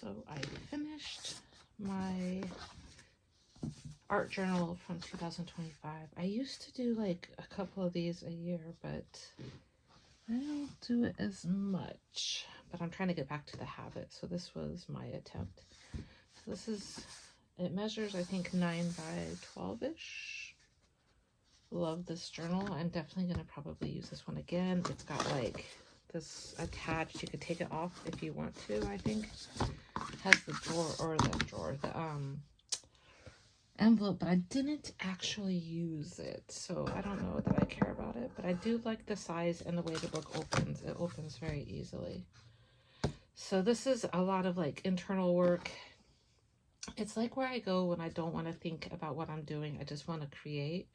So I finished my art journal from 2025. I used to do like a couple of these a year, but I don't do it as much. But I'm trying to get back to the habit. So this was my attempt. So this is, it measures I think 9 by 12-ish. Love this journal. I'm definitely going to probably use this one again. It's got like this attached. You could take it off if you want to, I think. It has the the envelope, but I didn't actually use it, so I don't know that I care about it, but I do like the size and the way the book opens. It opens very easily. So this is a lot of like internal work. It's like where I go when I don't want to think about what I'm doing. I just want to create.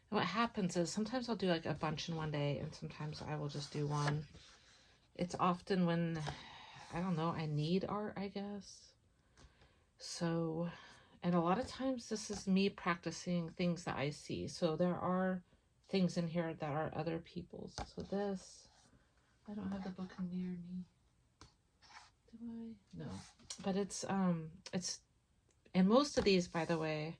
And what happens is sometimes I'll do like a bunch in one day, and sometimes I will just do one. It's often when, I don't know, I need art, I guess. So, and a lot of times this is me practicing things that I see. So there are things in here that are other people's. So this, I don't have the book near me. Do I? No. But it's, and most of these, by the way,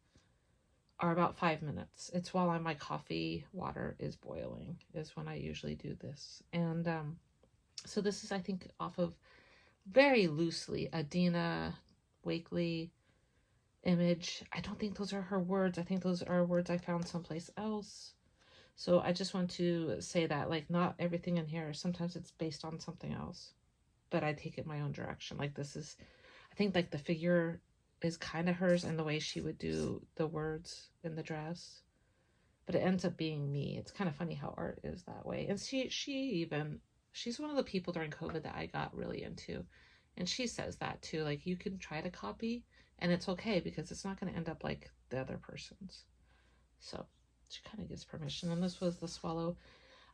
are about 5 minutes. It's while my coffee water is boiling is when I usually do this. And so this is, I think, off of very loosely a Dina Wakely image. I don't think those are her words. I think those are words I found someplace else. So I just want to say that, like, not everything in here, sometimes it's based on something else, but I take it my own direction. Like this is, I think like the figure is kind of hers and the way she would do the words in the dress, but it ends up being me. It's kind of funny how art is that way. And she's one of the people during COVID that I got really into. And she says that too, like you can try to copy and it's okay because it's not going to end up like the other person's. So she kind of gives permission. And this was the swallow.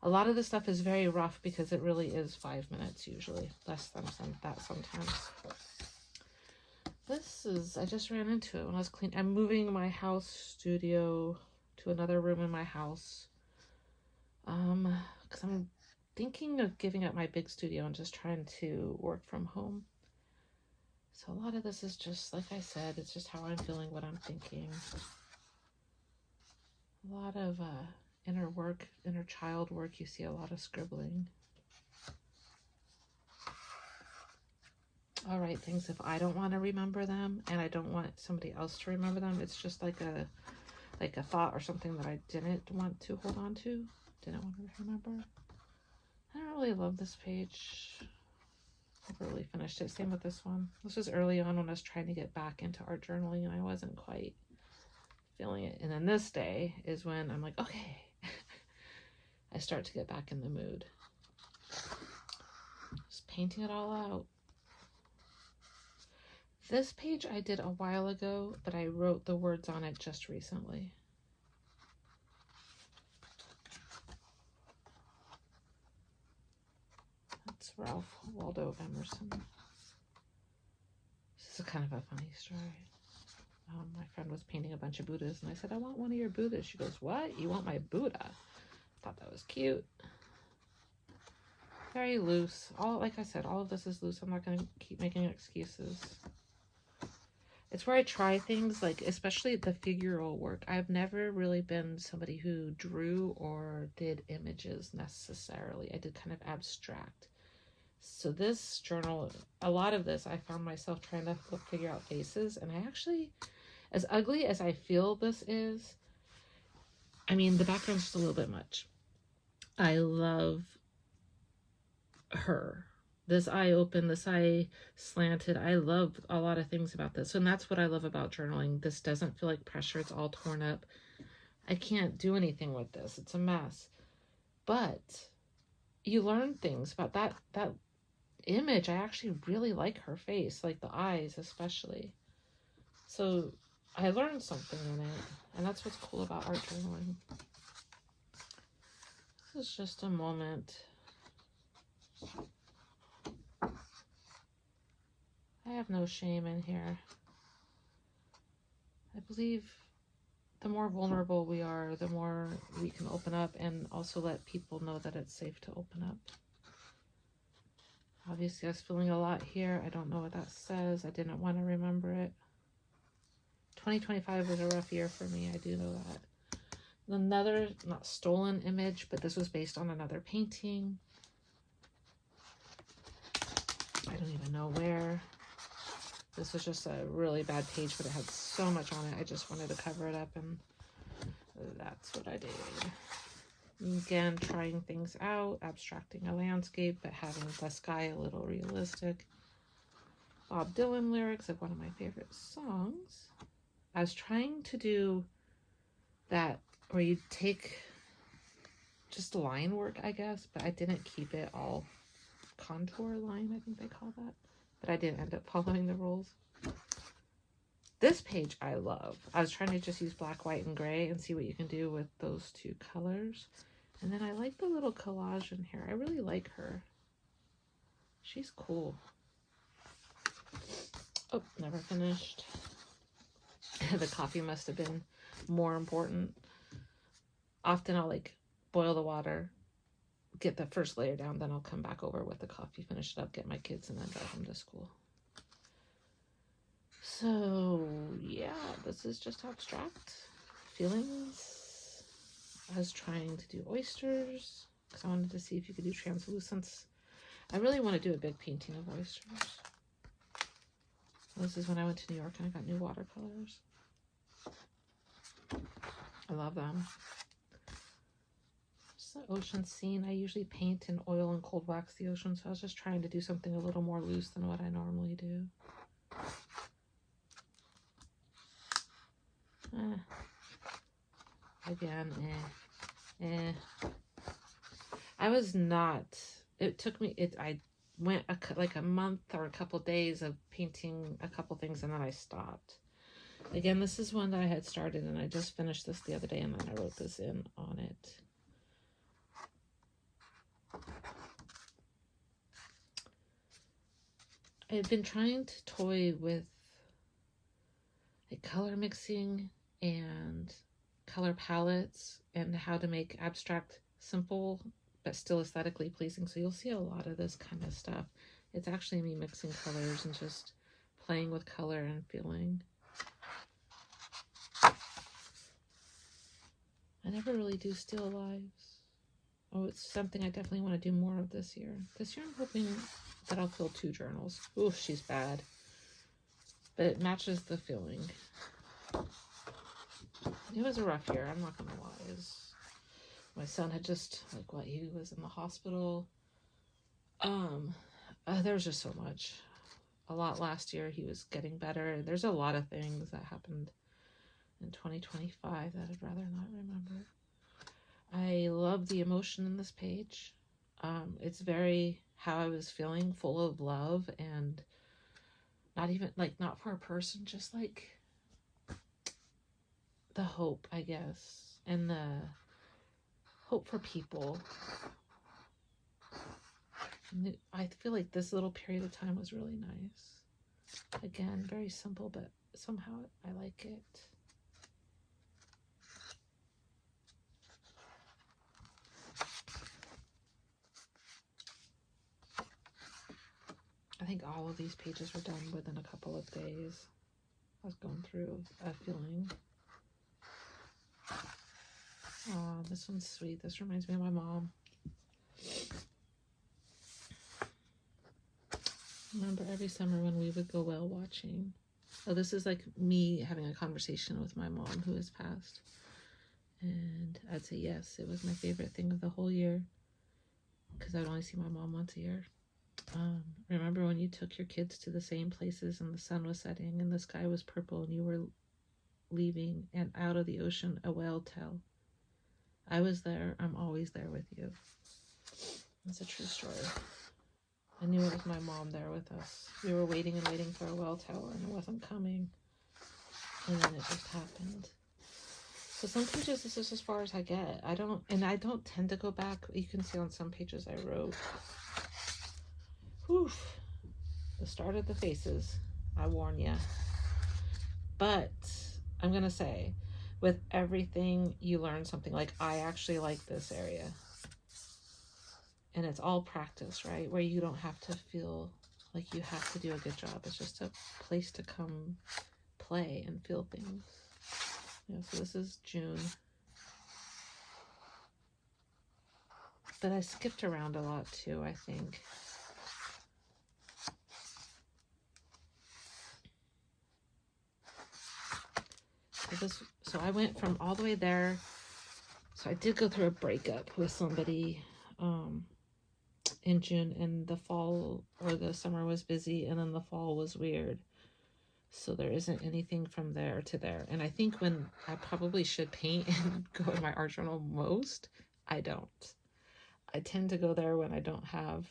A lot of this stuff is very rough because it really is 5 minutes usually, less than that sometimes. This is, I just ran into it when I was cleaning. I'm moving my house studio to another room in my house. Because I'm thinking of giving up my big studio and just trying to work from home. So a lot of this is just, like I said, it's just how I'm feeling, what I'm thinking. A lot of inner work, inner child work. You see a lot of scribbling. I'll write things if I don't want to remember them and I don't want somebody else to remember them. It's just like a thought or something that I didn't want to hold on to. Didn't want to remember. I don't really love this page. Never really finished it. Same with this one. This was early on when I was trying to get back into art journaling and I wasn't quite feeling it. And then this day is when I'm like, okay, I start to get back in the mood. Just painting it all out. This page I did a while ago, but I wrote the words on it just recently. That's Ralph Waldo Emerson. This is kind of a funny story. My friend was painting a bunch of Buddhas, and I said, I want one of your Buddhas. She goes, what? You want my Buddha? Thought that was cute. Very loose. Like I said, all of this is loose. I'm not going to keep making excuses. It's where I try things, like especially the figural work. I've never really been somebody who drew or did images necessarily. I did kind of abstract. So this journal, a lot of this, I found myself trying to figure out faces. And I actually, as ugly as I feel this is, I mean, the background's just a little bit much. I love her. This eye open, this eye slanted. I love a lot of things about this. And that's what I love about journaling. This doesn't feel like pressure. It's all torn up. I can't do anything with this. It's a mess. But you learn things about that image. I actually really like her face, like the eyes especially. So I learned something in it. And that's what's cool about art journaling. This is just a moment. I have no shame in here. I believe the more vulnerable we are, the more we can open up and also let people know that it's safe to open up. Obviously, I was feeling a lot here. I don't know what that says. I didn't want to remember it. 2025 was a rough year for me. I do know that. Another, not stolen image, but this was based on another painting. I don't even know where. This was just a really bad page, but it had so much on it. I just wanted to cover it up, and that's what I did. Again, trying things out, abstracting a landscape, but having the sky a little realistic. Bob Dylan lyrics of one of my favorite songs. I was trying to do that where you take just line work, I guess, but I didn't keep it all contour line, I think they call that. But I didn't end up following the rules. This page I love. I was trying to just use black, white, and gray and see what you can do with those two colors. And then I like the little collage in here. I really like her. She's cool. Oh, never finished. The coffee must have been more important. Often I'll like boil the water, get the first layer down, then I'll come back over with the coffee, finish it up, get my kids, and then drive them to school. So yeah, this is just abstract feelings. I was trying to do oysters because I wanted to see if you could do translucence. I really want to do a big painting of oysters. This is when I went to New York and I got new watercolors. I love them. Just the ocean scene. I usually paint in oil and cold wax the ocean, so I was just trying to do something a little more loose than what I normally do. Again, I was not, it took me, I went like a month or a couple days of painting a couple things and then I stopped. Again, this is one that I had started and I just finished this the other day and then I wrote this in on it. I had been trying to toy with like color mixing and color palettes and how to make abstract simple but still aesthetically pleasing. So you'll see a lot of this kind of stuff. It's actually me mixing colors and just playing with color and feeling. I never really do still lives. Oh, it's something I definitely want to do more of this year. This year I'm hoping that I'll fill 2 journals. Ooh, she's bad. But it matches the feeling. It was a rough year, I'm not gonna lie. My son had just, like, he was in the hospital. There was just so much. A lot last year, he was getting better. There's a lot of things that happened in 2025 that I'd rather not remember. I love the emotion in this page. It's very how I was feeling, full of love, and not even, like, not for a person, just, like, the hope, I guess, and the hope for people. I feel like this little period of time was really nice. Again, very simple, but somehow I like it. I think all of these pages were done within a couple of days. I was going through a feeling. Oh, this one's sweet. This reminds me of my mom. Remember every summer when we would go whale watching. Oh, this is like me having a conversation with my mom who has passed. And I'd say yes, it was my favorite thing of the whole year. Because I would only see my mom once a year. Remember when you took your kids to the same places and the sun was setting and the sky was purple and you were leaving and out of the ocean a whale tail? I was there. I'm always there with you. It's a true story. I knew it was my mom there with us. We were waiting and waiting for a well tower and it wasn't coming. And then it just happened. So some pages, this is as far as I get. I don't tend to go back. You can see on some pages I wrote. Whew. The start of the faces. I warn ya. But I'm going to say, with everything, you learn something. Like, I actually like this area. And it's all practice, right? Where you don't have to feel like you have to do a good job. It's just a place to come play and feel things. Yeah, so this is June. But I skipped around a lot too, I think. So I went from all the way there. So I did go through a breakup with somebody in June, and the fall or the summer was busy, and then the fall was weird. So there isn't anything from there to there. And I think when I probably should paint and go in my art journal most, I don't. I tend to go there when I don't have,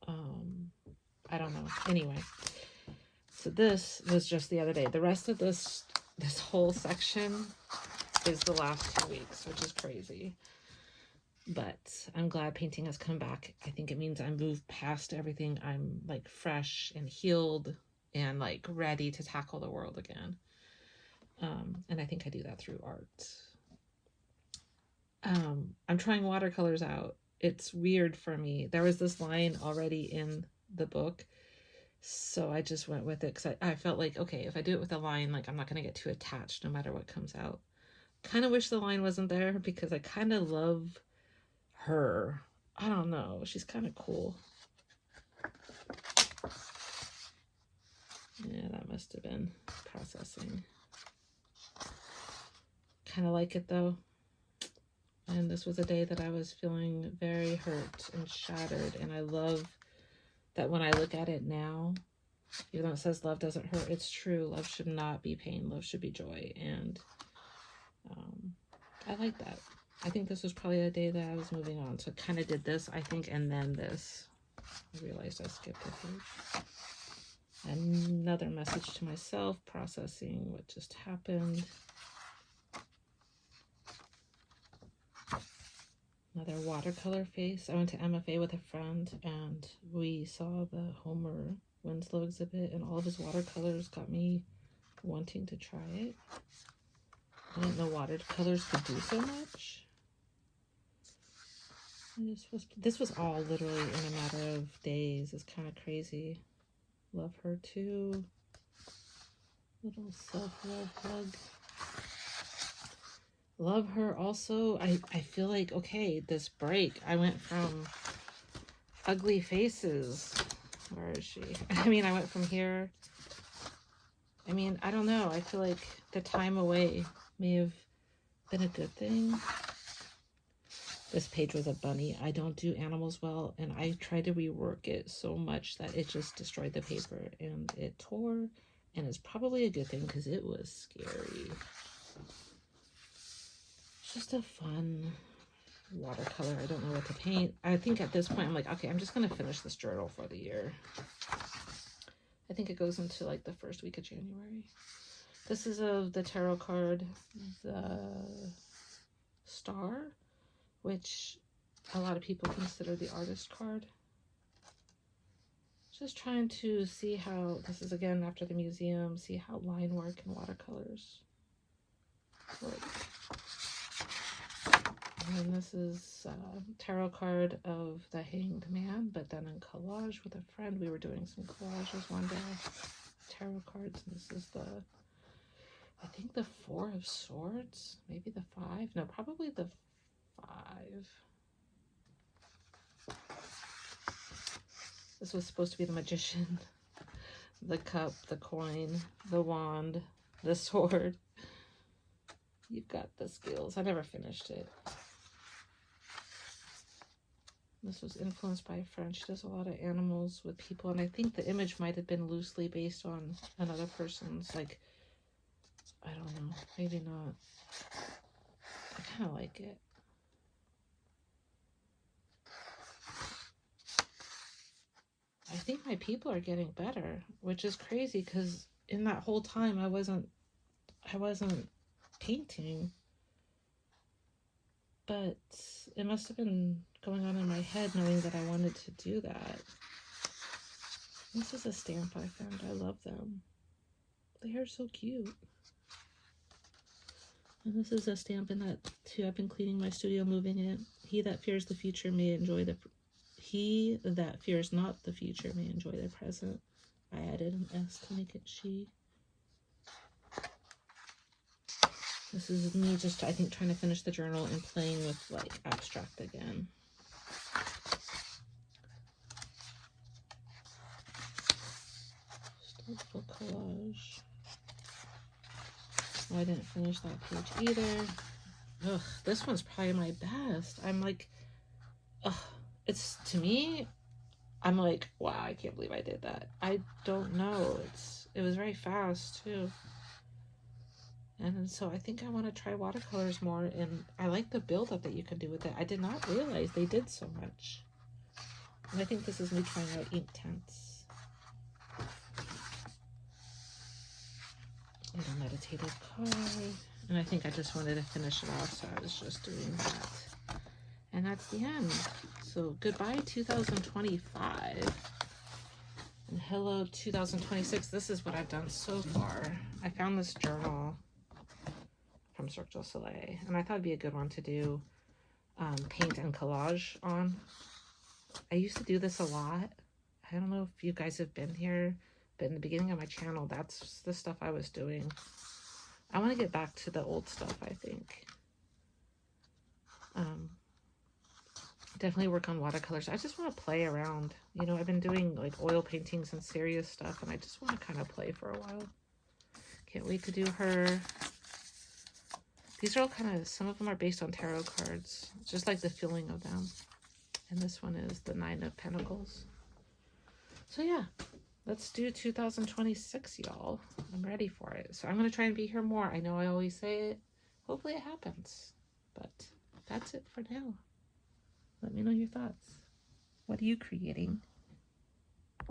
I don't know. Anyway, so this was just the other day. The rest of this whole section is the last 2 weeks, which is crazy. But I'm glad painting has come back. I think it means I moved past everything. I'm like fresh and healed and like ready to tackle the world again. And I think I do that through art. I'm trying watercolors out. It's weird for me. There was this line already in the book, so I just went with it because I felt like, okay, if I do it with a line, like I'm not going to get too attached no matter what comes out. Kind of wish the line wasn't there because I kind of love her. I don't know. She's kind of cool. Yeah, that must have been processing. Kind of like it though. And this was a day that I was feeling very hurt and shattered. And I love that when I look at it now, even though it says love doesn't hurt, it's true. Love should not be pain. Love should be joy. And I like that. I think this was probably a day that I was moving on. So I kind of did this, I think, and then this. I realized I skipped a page. Another message to myself, processing what just happened. Another watercolor face. I went to MFA with a friend and we saw the Homer Winslow exhibit, and all of his watercolors got me wanting to try it. I didn't know watercolors could do so much. This was all literally in a matter of days. It's kind of crazy. Love her too. Little self-love hug. Love her also. I feel like, okay, this break, I went from ugly faces. Where is she? I mean, I went from here. I mean, I don't know. I feel like the time away may have been a good thing. This page was a bunny. I don't do animals well, and I tried to rework it so much that it just destroyed the paper, and it tore, and it's probably a good thing because it was scary. Just a fun watercolor. I don't know what to paint. I think at this point I'm like, okay, I'm just gonna finish this journal for the year. I think it goes into like the first week of January. This is the tarot card, the Star, which a lot of people consider the artist card. Just trying to see how, this is again after the museum, see how line work and watercolors work. And this is tarot card of the Hanged Man, but then in collage with a friend. We were doing some collages one day. Tarot cards. And this is the, I think the 4 of Swords. Maybe the 5. No, probably the 5. This was supposed to be the Magician. The cup, the coin, the wand, the sword. You've got the skills. I never finished it. This was influenced by a friend. She does a lot of animals with people, and I think the image might have been loosely based on another person's, like, I don't know, maybe not. I kind of like it. I think my people are getting better, which is crazy because in that whole time I wasn't painting, but it must have been going on in my head knowing that I wanted to do that. This is a stamp I found. I love them. They are so cute. And this is a stamp in that too. I've been cleaning my studio, moving it. He that fears the future may enjoy the... He that fears not the future may enjoy the present. I added an S to make it she. This is me just, I think, trying to finish the journal and playing with, like, abstract again. Just a little collage. Oh, I didn't finish that page either. Ugh, this one's probably my best. I'm like, ugh, it's, to me, I'm like, wow, I can't believe I did that. I don't know. It was very fast, too. And so I think I want to try watercolors more, and I like the build-up that you can do with it. I did not realize they did so much. And I think this is me trying out ink tints. And a meditative card. And I think I just wanted to finish it off, so I was just doing that. And that's the end. So goodbye 2025. And hello 2026. This is what I've done so far. I found this journal from Cirque du Soleil, and I thought it'd be a good one to do paint and collage on. I used to do this a lot. I don't know if you guys have been here, but in the beginning of my channel, that's the stuff I was doing. I want to get back to the old stuff, I think. Definitely work on watercolors. I just want to play around. You know, I've been doing like oil paintings and serious stuff, and I just want to kind of play for a while. Can't wait to do her. These are all kind of, some of them are based on tarot cards. It's just like the feeling of them. And this one is the 9 of Pentacles. So yeah, let's do 2026, y'all. I'm ready for it. So I'm going to try and be here more. I know I always say it. Hopefully it happens. But that's it for now. Let me know your thoughts. What are you creating?